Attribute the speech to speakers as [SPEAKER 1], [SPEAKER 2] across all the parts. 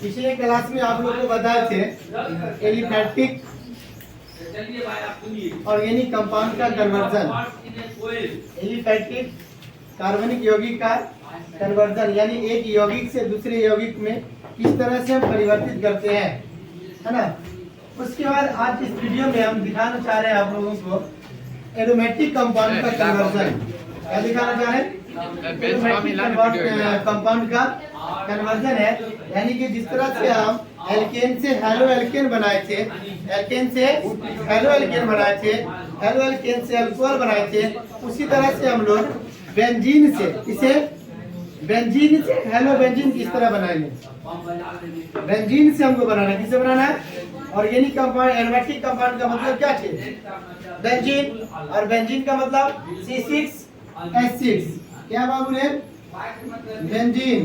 [SPEAKER 1] पिछले क्लास में आप लोगों को बताए थे एलिफैटिक ऑर्गेनिक कंपाउंड का कन्वर्जन, एलिफैटिक कार्बनिक यौगिक का कन्वर्जन, यानी एक यौगिक से दूसरे यौगिक में किस तरह से हम परिवर्तित करते हैं, है ना। उसके बाद आज इस वीडियो में हम दिखाना चाह रहे हैं आप लोगों को एरोमेटिक कंपाउंड का कन्वर्जन। क्या दिखाना चाह रहे हैं? कंपाउंड का कन्वर्जन है, यानी कि जिस तरह से हम एल्केन से हेलो एल्केन बनाए थे, एल्केन से हेलो एल्केन बनाए थे, हेलो एल्केन से अल्कोहल बनाए थे, उसी तरह से हम लोग बेंजीन से इसे बेंजीन से हेलो बेंजीन किस तरह बनाएंगे। बेंजीन से हमको बनाना है, किससे बनाना है? ऑर्गेनिक कंपाउंड, एरोमेटिक कंपाउंड का मतलब क्या है? बेंजीन, और बेंजीन का मतलब C6H6। क्या बाबू रे? बेंजीन,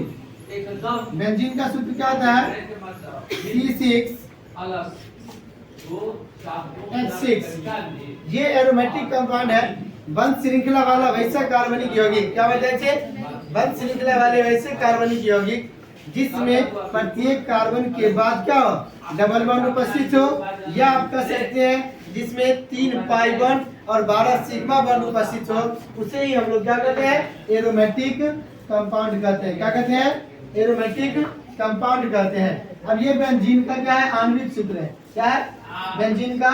[SPEAKER 1] बेंजीन का सूत्र क्या होता है? C6H6। ये एरोमेटिक कंपाउंड है, बंध श्रृंखला वाला वैसा कार्बनिक यौगिक। क्या बताए थे? बंध श्रृंखला वाले वैसे कार्बनिक यौगिक जिसमें प्रत्येक कार्बन के बाद क्या हो? डबल बॉन्ड उपस्थित हो, या आप कह सकते हैं जिसमें 3 पाई बॉन्ड और 12 सिग्मा बॉन्ड उपस्थित हो, उसे ही हम लोग क्या कहते हैं? एरोमेटिक कंपाउंड कहते हैं। क्या कहते हैं? एरोमेटिक कंपाउंड कहते हैं। अब ये बेंजीन का क्या है? आणविक सूत्र है। क्या है? बेंजीन का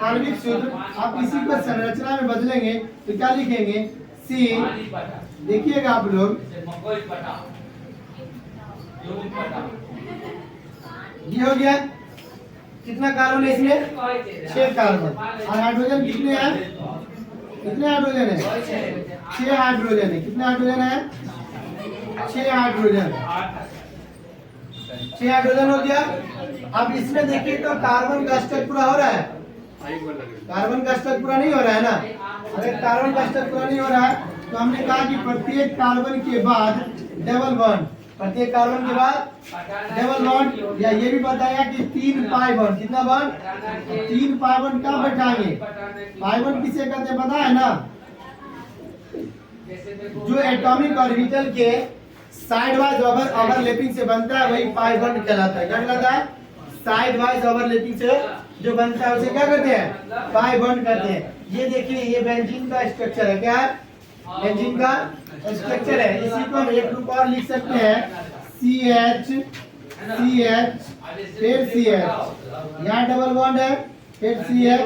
[SPEAKER 1] आणविक सूत्र। आप इसी को संरचना में बदलेंगे तो क्या लिखेंगे? सी, देखिएगा आप लोग, ये हो गया। कितना कार्बन है इसमें? 6 कार्बन। और हाइड्रोजन कितने हैं? कितने हाइड्रोजन है? 6 हाइड्रोजन है। कितने हाइड्रोजन है? 6 हाइड्रोजन। 6 हाइड्रोजन हो गया। अब इसमें देखिए तो कार्बन का स्ट्रक्चर पूरा हो रहा है? कार्बन का स्ट्रक्चर पूरा नहीं हो रहा है ना। अगर कार्बन का स्ट्रक्चर पूरा नहीं हो रहा है तो हमने कहा कि प्रत्येक कार्बन के बाद डबल बॉन्ड, प्रत्येक कार्बन के बाद डबल बॉन्ड, या ये भी बताया कि 3 पाई बॉन्ड। कितना बॉन्ड? 3 पाई बॉन्ड कहाँ बैठाएंगे? पाई बॉन्ड किसे कहते हैं पता है ना? जो एटॉमिक ऑर्बिटल के साइड वाइज ओवरलैपिंग से बनता है वही पाई बॉन्ड कहलाता है। क्या कहलाता है? साइड वाइज ओवरलैपिंग से जो बनता है उसे क्या कहते हैं? पाई बॉन्ड कहते हैं। ये देखिए, ये बेंजीन का स्ट्रक्चर है। क्या है? बेंजीन का स्ट्रक्चर है। इसी को हम एक रूप और लिख सकते हैं, CH, CH, फिर CH। यहाँ डबल बॉन्ड है, फिर CH,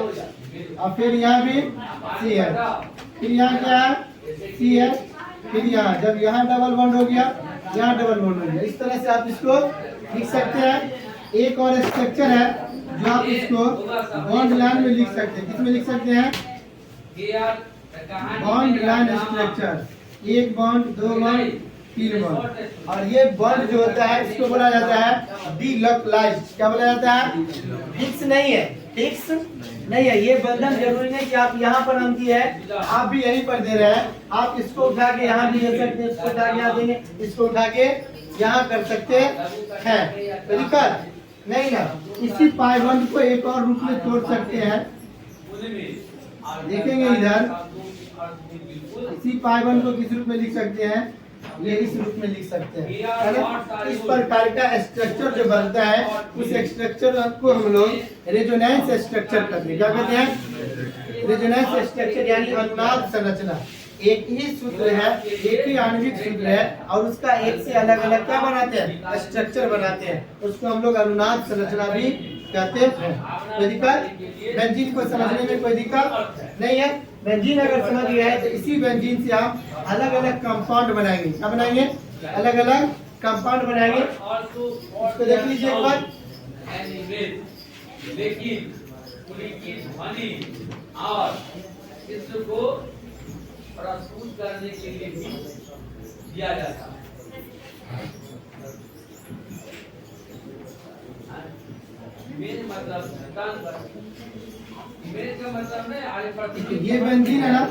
[SPEAKER 1] और फिर यहाँ भी CH, फिर यहाँ क्या है? CH, फिर यहाँ, जब यहाँ डबल बॉन्ड हो गया, यहाँ डबल बॉन्ड हो गया। इस तरह से आप इसको लिख सकते हैं। एक और स्ट्रक्चर है जो आप इसको बॉन्ड लाइन में लिख सकते हैं। किसमें लिख सकते हैं? Bond line structure. 1 bond, 2 bond, 3 bond. और ये बॉन्ड जो होता है इसको बोला जाता है डिलोकलाइज्ड। क्या बोला जाता है? फिक्स नहीं है, फिक्स नहीं है। ये बंधन जरूरी नहीं कि आप यहाँ पर अंकी है, आप भी यहीं पर दे रहे हैं। आप इसको उठा के यहाँ भी दे सकते हैं, इसको उठा के यहाँ देंगे, इसको उठा के यहाँ कर सकते हैं। तो दिक्कत नहीं ना। इसी पाई बॉन्ड को एक और रूप में तोड़ सकते हैं। देखेंगे इधर, इसी पाई बॉन्ड को किस रूप में लिख सकते हैं? ये इस रूप में लिख सकते हैं। इस प्रकार का स्ट्रक्चर जो बनता है उस स्ट्रक्चर को हम लोग रेजोनेंस स्ट्रक्चर कहते हैं। क्या कहते हैं? रेजोनेंस स्ट्रक्चर, यानी अनुनाद संरचना। एक ही सूत्र है, एक ही आणविक सूत्र है, और उसका एक से अलग अलग क्या बनाते हैं? स्ट्रक्चर बनाते हैं। उसको हम लोग अनुनाद संरचना भी कहते हैं। कोई दिक्कत? बेंजीन को समझने में कोई दिक्कत नहीं है। बेंजीन अगर समझ गए हैं तो इसी बेंजीन से हम अलग अलग कंपाउंड बनाएंगे। क्या बनाएंगे? अलग अलग कंपाउंड बनाएंगे। इसको देख लीजिए एक बार।
[SPEAKER 2] और इसको प्रस्तुत करने के लिए भी दिया जाता है। मेरे मतलब मेरे का मतलब नहीं आगे
[SPEAKER 1] ये बेंजीन है ना।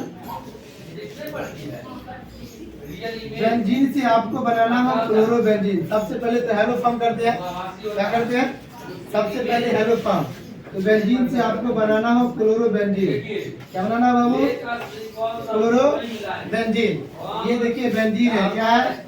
[SPEAKER 1] बेंजीन से आपको बनाना है क्लोरोबेंजीन। सबसे पहले तो हेलो फॉर्म करते हैं। क्या करते हैं? सबसे पहले हेलो फॉर्म। तो बेंजीन से आपको बनाना हो क्लोरोबेंजीन। क्या बनाना बाबू? क्लोरोबेंजीन। ये देखिए बेंजीन है। क्या है?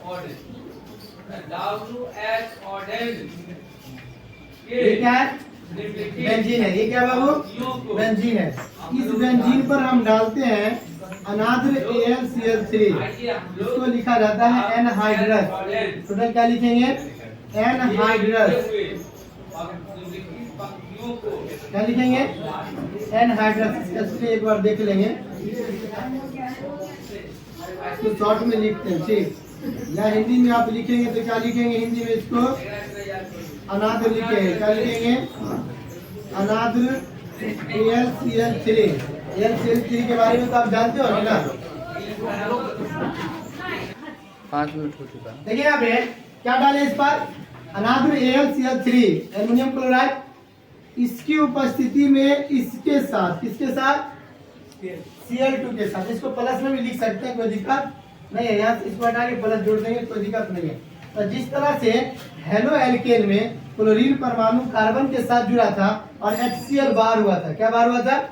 [SPEAKER 1] ये क्या है? बेंजीन है। ये क्या बाबू? बेंजीन है। इस बेंजीन पर हम डालते हैं अनाद्र AlCl3, इसको लिखा जाता है एनहाइड्रस। टोटल क्या लिखेंगे? एनहाइड्रस। क्या लिखेंगे? एनहाइड्रस। इसको एक बार देख लेंगे, इसको शॉर्ट में लिखते हैं, ठीक। या हिंदी में आप लिखेंगे तो क्या लिखेंगे? हिंदी में इसको अनाद्र लिखेंगे। क्या लिखेंगे? अनाद्र AlCl3। AlCl3 के बारे में तो आप जानते हो ना?
[SPEAKER 3] 5 मिनट हो चुका है।
[SPEAKER 1] देखिए यहाँ पे क्या डाले इस पर? अनाद्र AlCl3 एल्युमिनियम क्लोराइड। इसकी उपस्थिति में इसके साथ, किसके साथ? Cl2 के साथ। इसको प्लस में भी लिख सकते हैं, कोई दिक्कत नहीं है। यहाँ से इसको हटा के प्लस जोड़ देंगे, कोई दिक्कत नहीं है। तो जिस तरह से हेलो एल्केन में क्लोरीन परमाणु कार्बन के साथ जुड़ा था और HCl बाहर हुआ था, क्या बाहर हुआ था?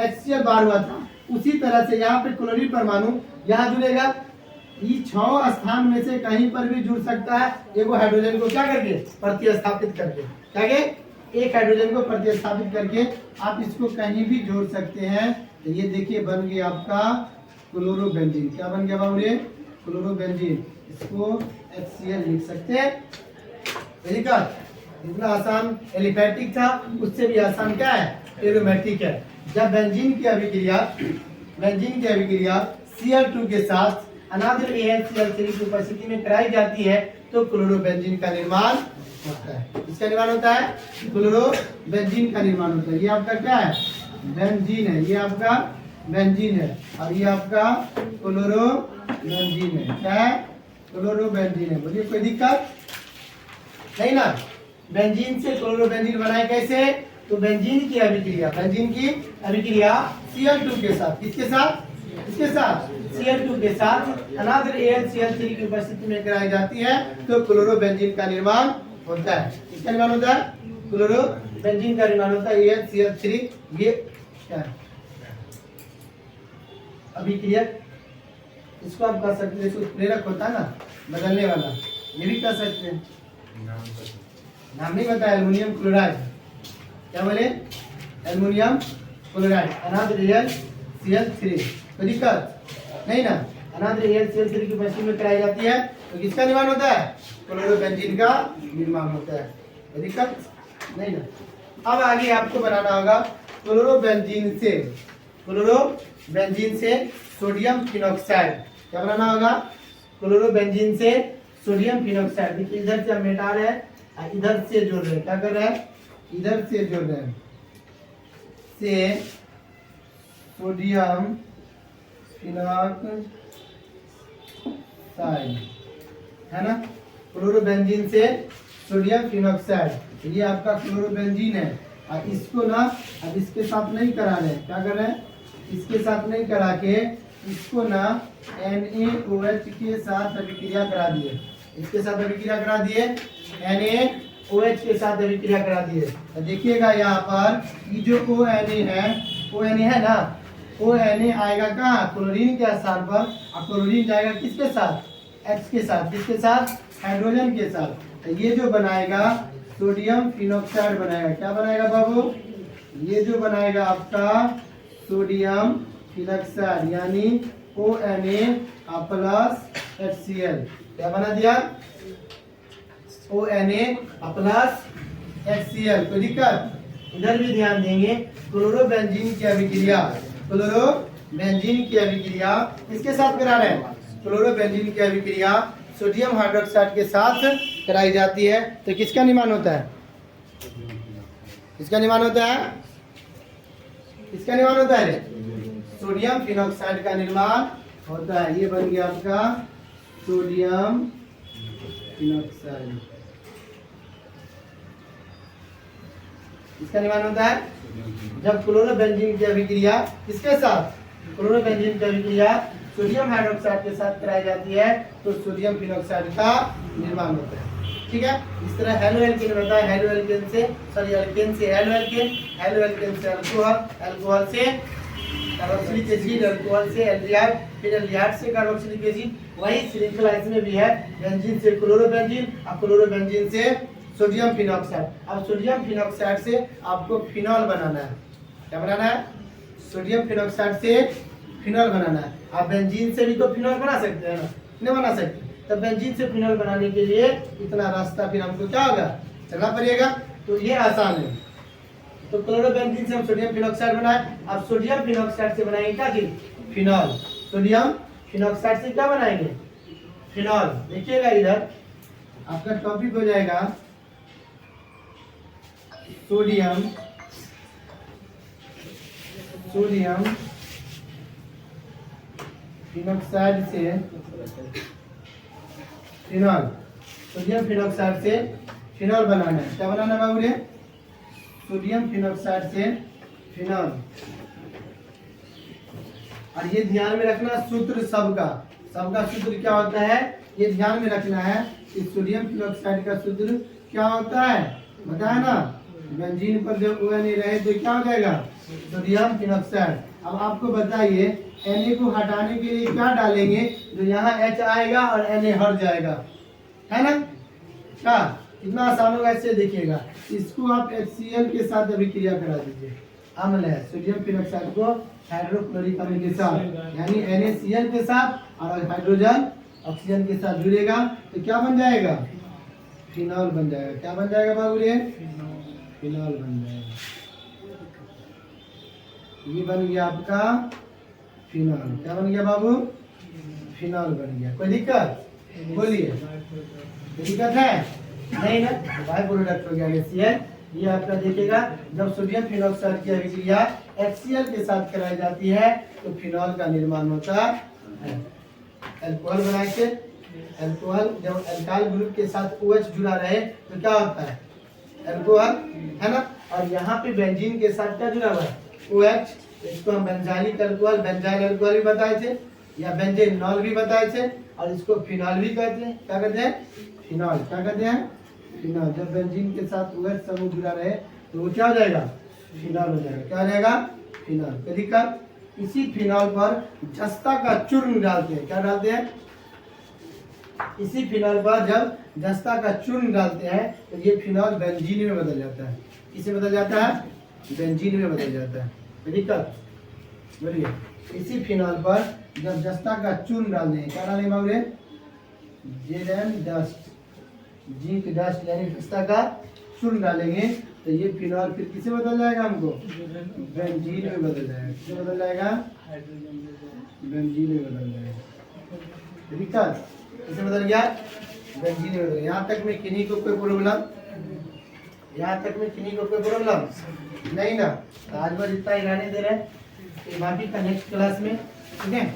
[SPEAKER 1] HCl बाहर हुआ था। उसी तरह से यहाँ पे क्लोरीन परमाणु यहाँ जुड़ेगा। ये 6 स्थान में से कहीं पर भी जुड़ सकता है। एगो हाइड्रोजन को क्या करके? प्रतिस्थापित करके। क्या के? एक हाइड्रोजन को प्रतिस्थापित करके आप इसको कहीं भी जोड़ सकते हैं। तो ये देखिए बन गया आपका क्लोरोबेंजीन। क्या बन गया बाबू? ये क्लोरोबेंजीन। इसको HCl लिख सकते हैं। इतना आसान एलिफेटिक था, उससे भी आसान क्या है? एरोमेटिक है। जब बेंजीन की अभिक्रिया Cl2 के साथ अनाद्र AlCl3 की उपस्थिति में कराई जाती है तो क्लोरोबेंजीन का निर्माण होता है। इसका निर्माण होता है, क्लोरोबेंजीन का निर्माण होता है। ये आपका क्या है? बेंजीन है। ये आपका बेंजीन है और ये आपका क्लोरोबेंजीन है। क्या है? क्लोरोबेंजीन है। बोलिए, कोई दिक्कत नहीं ना? बेंजीन से क्लोरोबेंजीन बनाए कैसे? तो बेंजीन की अभिक्रिया Cl2 के साथ, किसके साथ? इसके साथ Cl2 के साथ अनाद्र AlCl3 की उपस्थिति में कराई जाती है तो क्लोरोबेंजीन का निर्माण होता है। इसका निर्माण होता है, क्लोरोबेंजीन का निर्माण होता है। AlCl3 ये क्या है? अभिक्रिया। इसको आप कर सकते हैं, इसको प्रेरक होता है ना, बदलने वाला, ये भी कर सकते हैं। नाम नहीं बताया। Aluminium chloride. क्या बोले? एल्युमिनियम क्लोराइड अनाद्र AlCl3। कोई दिक्कत नहीं ना? अनाद्र AlCl3 की उपस्थिति में कराई जाती है तो किसका निर्माण होता है? क्लोरोबेंजीन का निर्माण होता है। कोई दिक्कत नहीं ना? अब आगे आपको बनाना होगा क्लोरोबेंजीन से सोडियम फिनॉक्साइड। क्या बनाना होगा? क्लोरोबेंजीन से सोडियम फिनॉक्साइड। देखिए इधर से हम मिटा रहे हैं, इधर से जोड़ रहे हैं। क्या कर रहे हैं? इधर से जोड़ रहे हैं, से सोडियम फिनॉक्साइड है ना। क्लोरोबेंजीन से सोडियम फिनॉक्साइड, ये आपका क्लोरोबेंजीन है। और इसको ना अब इसके साथ नहीं करा रहे हैं। क्या कर रहे हैं? इसके साथ नहीं करा के इसको ना NaOH के साथ अभिक्रिया करा दिए। इसके साथ अभिक्रिया करा दिए, NaOH के साथ अभिक्रिया करा दिए। तो देखिएगा यहाँ पर ये जो ONA है ना, ONA आएगा कहाँ? क्लोरीन के स्थान पर। और क्लोरीन जाएगा किसके साथ? H के साथ। किसके साथ? हाइड्रोजन के साथ। तो ये जो बनाएगा सोडियम फिनॉक्साइड बनाएगा। क्या बनाएगा बाबू? ये जो बनाएगा आपका सोडियम फिनॉक्साइड यानी ONA प्लस HCl। क्या बना दिया? ONA plus HCl। कोई दिक्कत? इधर भी ध्यान देंगे। क्लोरोबेंजीन की अभिक्रिया किसके साथ करा रहे हैं? क्लोरोबेंजीन की अभिक्रिया सोडियम हाइड्रोक्साइड के साथ कराई जाती है तो किसका निर्माण होता है? किसका निर्माण होता है? किसका निर्माण होता है? सोडियम फिनॉक्साइड का निर्माण होता है। ये बन गया आपका सोडियम फिनॉक्साइड। इसका निर्माण होता है जब क्लोरोबेंजीन की अभिक्रिया किसके साथ? क्लोरोबेंजीन की अभिक्रिया सोडियम हाइड्रोक्साइड के साथ कराई जाती है तो सोडियम फिनॉक्साइड का निर्माण होता है। ठीक है। इस तरह हेलो एल्केन होता है। हेलो एल्केन से एल्केन से हेलो एल्केन, हेलो एल्केन से अल्कोहल, अल्कोहल से कार्बोक्सिलिक एसिड, अल्कोहल से एल्डिहाइड, फिर एल्डिहाइड से कार्बोक्सिलिक एसिड। वही श्रृंखला इसमें भी है, बेंजीन से क्लोरोबेंजीन और क्लोरोबेंजीन से सोडियम फिनॉक्साइड। अब सोडियम फिनॉक्साइड से आपको फिनॉल बनाना है। क्या बनाना है? सोडियम फिनॉक्साइड से फिनॉल बनाना है। आप बेंजीन से भी तो फिनॉल बना सकते हैं ना, नहीं बना सकते? तो बेंजीन से फिनॉल बनाने के लिए इतना रास्ता फिर हमको क्या होगा, चलना पड़ेगा। तो ये आसान है। तो क्लोरोबेंजीन से हम सोडियम फिनॉक्साइड बनाए। अब सोडियम फिनॉक्साइड से बनाएंगे क्या चीज? फिनॉल। सोडियम फिनॉक्साइड से क्या बनाएंगे? फिनॉल। देखिएगा इधर आपका टॉपिक हो जाएगा सोडियम फिनॉक्साइड से फिनॉल। सोडियम फिनॉक्साइड से फिनॉल बनाना है। क्या बनाना है बाबू रे? सोडियम फिनॉक्साइड से फिनॉल। और ये ध्यान में रखना सूत्र सबका सूत्र क्या होता है, ये ध्यान में रखना है कि सोडियम फिनॉक्साइड का सूत्र क्या होता है, बताया ना। बेंजीन पर जब ON रहे तो क्या हो जाएगा? Sodium phenoxide. अब आपको बताइए Na को हटाने के लिए क्या डालेंगे, जो यहाँ H आएगा और Na हट जाएगा, है ना। क्या कितना आसान होगा, इससे देखिएगा। इसको आप HCl के साथ अभिक्रिया करा दीजिए। अम्ल है सोडियम फिनॉक्साइड को हाइड्रोक्लोरिक अम्ल के साथ, यानी NaCl के साथ और हाइड्रोजन ऑक्सीजन के साथ जुड़ेगा तो क्या बन जाएगा? फिनॉल बन जाएगा। क्या बन जाएगा बाबू रे? फिनॉल बन जाएगा। ये बन गया आपका फिनॉल। क्या बन गया बाबू? फिनॉल बन गया। कोई दिक्कत? बोलिए, दिक्कत है नहीं ना? बाय प्रोडक्ट हो गया NaCl। ये आपका देखिएगा जब सोडियम फिनॉक्साइड की अभिक्रिया HCl के साथ कराई जाती है तो फिनॉल का निर्माण होता है। अल्कोहल बनाए थे, अल्कोहल जब अल्काइल ग्रुप के साथ OH जुड़ा रहे तो क्या होता है? अल्कोहल, है ना। और यहाँ पे बेंजीन के साथ क्या जुड़ा हुआ है? OH। इसको हम बेंजाइलिक अल्कोहल, बेंजाइल अल्कोहल भी बताए थे, या बेंजेनॉल भी बताए थे, और इसको फिनॉल भी कहते हैं। क्या कहते हैं? फिनॉल। क्या कहते हैं? फिनॉल। जब बेंजीन के साथ OH समूह जुड़ा रहे तो वो क्या हो जाएगा? फिनॉल हो जाएगा। क्या हो जाएगा? फिनॉल। कोई दिक्कत? इसी फिनॉल पर जस्ता का चूर्ण डालते हैं। क्या डालते हैं? इसी फिनॉल पर जब जस्ता का चूर्ण डालते हैं तो ये फिनॉल बेंजीन में बदल जाता है। किसे बदल जाता है? बेंजीन में बदल जाता है। कोई दिक्कत? बोलिए। इसी फिनॉल पर जब जस्ता का चूर्ण डाल दें, क्या डालें बाबू रे? जेरन डस्ट, जिंक डस्ट, यानी जस्ता का चूर्ण डालेंगे तो ये फिनॉल फिर किसे बदल जाएगा? हमको बेंजीन में बदल जाएगा। किसे बदल जाएगा? बेंजीन में बदल जाएगा। दिक्कत? किसे बदल गया? बेंजीन में बदल गया। यहाँ तक में किन्हीं को कोई प्रॉब्लम? यहाँ तक में किन्हीं को कोई प्रॉब्लम नहीं ना? आज बस इतना ही रहने दे रहे हैं, बाकी का नेक्स्ट क्लास में, ठीक है।